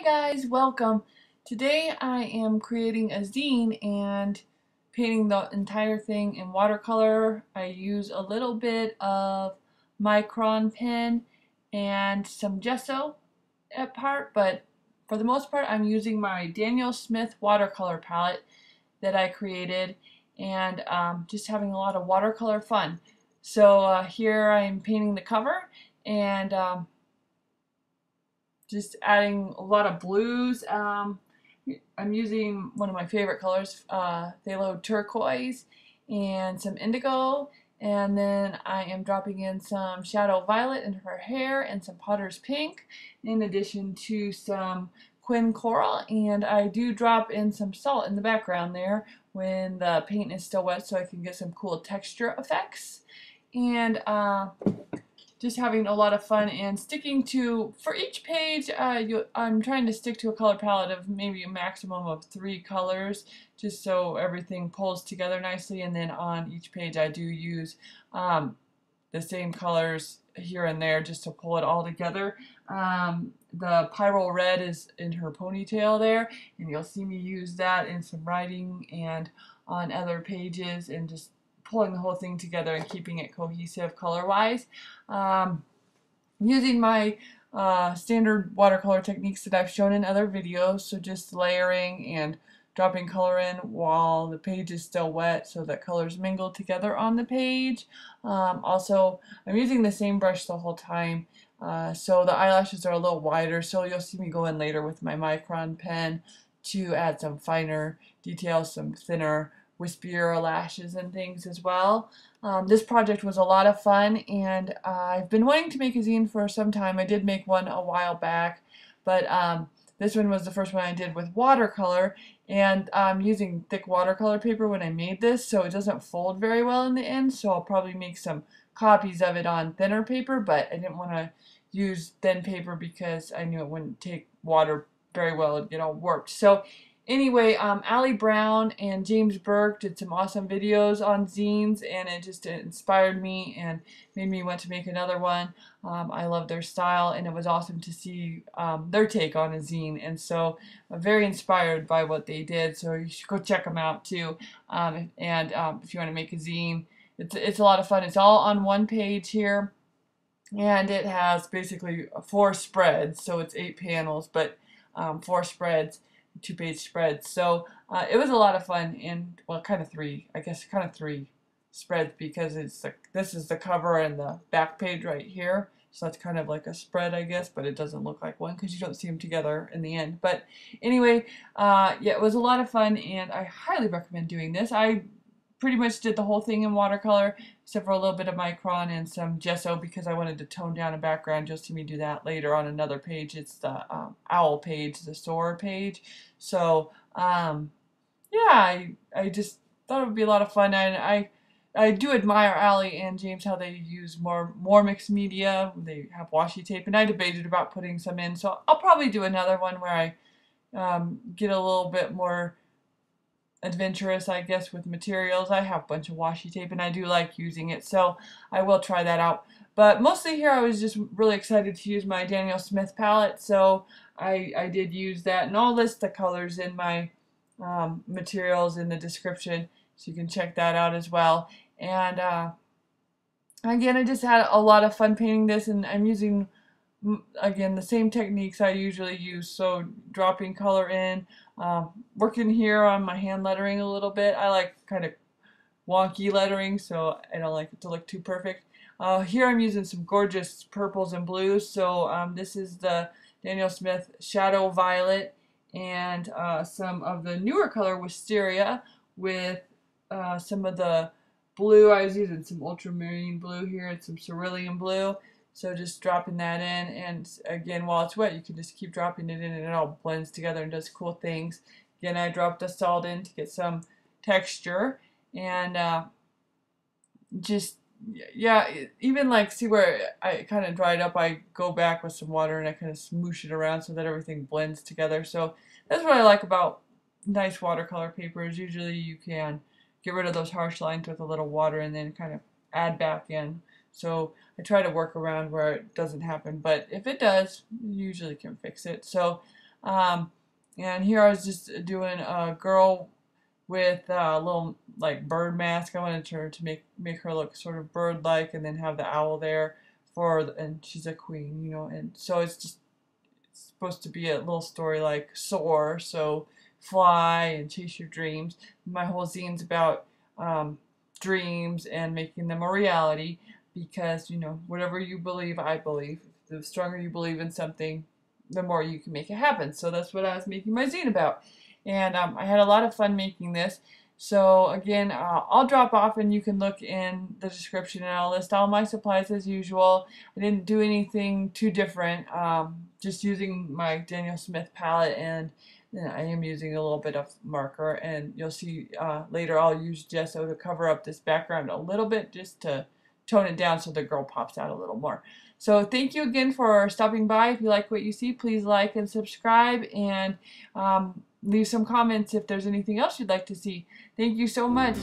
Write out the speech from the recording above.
Hi guys, welcome. Today I am creating a zine and painting the entire thing in watercolor. I use a little bit of micron pen and some gesso at part, but for the most part I'm using my Daniel Smith watercolor palette that I created and just having a lot of watercolor fun. So here I'm painting the cover and just adding a lot of blues. I'm using one of my favorite colors, PhthaloTurquoise, and some Indigo, and then I am dropping in some Shadow Violet in her hair and some Potter's Pink, in addition to some Quin Coral, and I do drop in some salt in the background there when the paint is still wet so I can get some cool texture effects. And just having a lot of fun and sticking to, for each page, I'm trying to stick to a color palette of maybe a maximum of 3 colors, just so everything pulls together nicely. And then on each page I do use the same colors here and there just to pull it all together. The Pyrole red is in her ponytail there, and you'll see me use that in some writing and on other pages, and just pulling the whole thing together and keeping it cohesive color-wise. Using my standard watercolor techniques that I've shown in other videos, so just layering and dropping color in while the page is still wet so that colors mingle together on the page. Also, I'm using the same brush the whole time, so the eyelashes are a little wider, so you'll see me go in later with my micron pen to add some finer details, some thinner wispier lashes and things as well. This project was a lot of fun, and I've been wanting to make a zine for some time. I did make one a while back, but this one was the first one I did with watercolor, and I'm using thick watercolor paper when I made this, so it doesn't fold very well in the end, so I'll probably make some copies of it on thinner paper, but I didn't want to use thin paper because I knew it wouldn't take water very well and get all warped. So anyway, Allie Brown and James Burke did some awesome videos on zines, and it just inspired me and made me want to make another one. I love their style, and it was awesome to see their take on a zine, and so I'm very inspired by what they did, so you should go check them out too. If you want to make a zine, it's a lot of fun. It's all on one page here, and it has basically 4 spreads, so it's 8 panels, but 4 spreads, 2-page spreads. So it was a lot of fun, and well, kind of 3, I guess, kind of 3 spreads, because it's this is the cover and the back page right here. So that's kind of like a spread, I guess, but it doesn't look like one because you don't see them together in the end. But anyway, yeah, it was a lot of fun, and I highly recommend doing this. I pretty much did the whole thing in watercolor, except for a little bit of micron and some gesso because I wanted to tone down a background. You'll see me do that later on another page. It's the owl page, the soar page. So yeah, I just thought it would be a lot of fun, and I do admire Allie and James how they use more mixed media. They have washi tape, and I debated about putting some in, so I'll probably do another one where I get a little bit more adventurous, I guess, with materials. I have a bunch of washi tape, and I do like using it, so I will try that out. But mostly here I was just really excited to use my Daniel Smith palette, so I did use that, and I'll list the colors in my materials in the description, so you can check that out as well. And again, I just had a lot of fun painting this, and I'm using, again, the same techniques I usually use, so dropping color in, working here on my hand lettering a little bit. I like kind of wonky lettering, so I don't like it to look too perfect. Here I'm using some gorgeous purples and blues, so this is the Daniel Smith Shadow Violet, and some of the newer color Wisteria with some of the blue. I was using some ultramarine blue here and some cerulean blue. So just dropping that in, and again, while it's wet, you can just keep dropping it in, and it all blends together and does cool things. Again, I dropped the salt in to get some texture, and just, yeah, even like, see where I kind of dried up, I go back with some water and I kind of smoosh it around so that everything blends together. So that's what I like about nice watercolor paper, is usually you can get rid of those harsh lines with a little water and then kind of add back in. So I try to work around where it doesn't happen, but if it does, you usually can fix it. So And here I was just doing a girl with a little like bird mask. I wanted her to make her look sort of bird-like, and then have the owl there and she's a queen, you know. And so it's supposed to be a little story like soar, so fly and chase your dreams. My whole zine's about dreams and making them a reality, because, you know, whatever you believe, I believe. The stronger you believe in something, the more you can make it happen. So that's what I was making my zine about. And I had a lot of fun making this. So again, I'll drop off and you can look in the description, and I'll list all my supplies as usual. I didn't do anything too different, just using my Daniel Smith palette, and I am using a little bit of marker, and you'll see later I'll use gesso to cover up this background a little bit, just to tone it down so the girl pops out a little more. So thank you again for stopping by. If you like what you see, please like and subscribe, and leave some comments if there's anything else you'd like to see. Thank you so much.